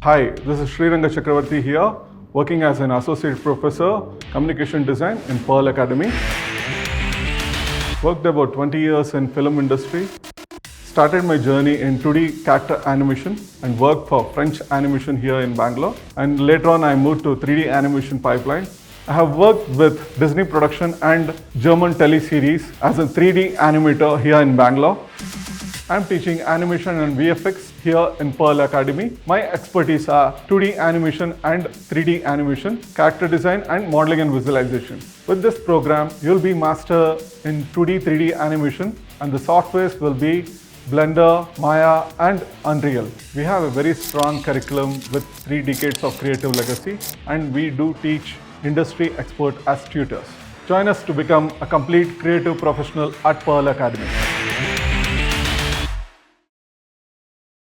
Hi, this is Ranga Chakravarty here, working as an Associate Professor, Communication Design in Pearl Academy. Worked about 20 years in film industry. Started my journey in 2D character animation and worked for French animation here in Bangalore. And later on I moved to 3D animation pipeline. I have worked with Disney production and German teleseries as a 3D animator here in Bangalore. I am teaching animation and VFX here in Pearl Academy. My expertise are 2D animation and 3D animation, character design and modeling and visualization. With this program, you'll be master in 2D, 3D animation and the softwares will be Blender, Maya and Unreal. We have a very strong curriculum with 3 decades of creative legacy and we do teach industry experts as tutors. Join us to become a complete creative professional at Pearl Academy.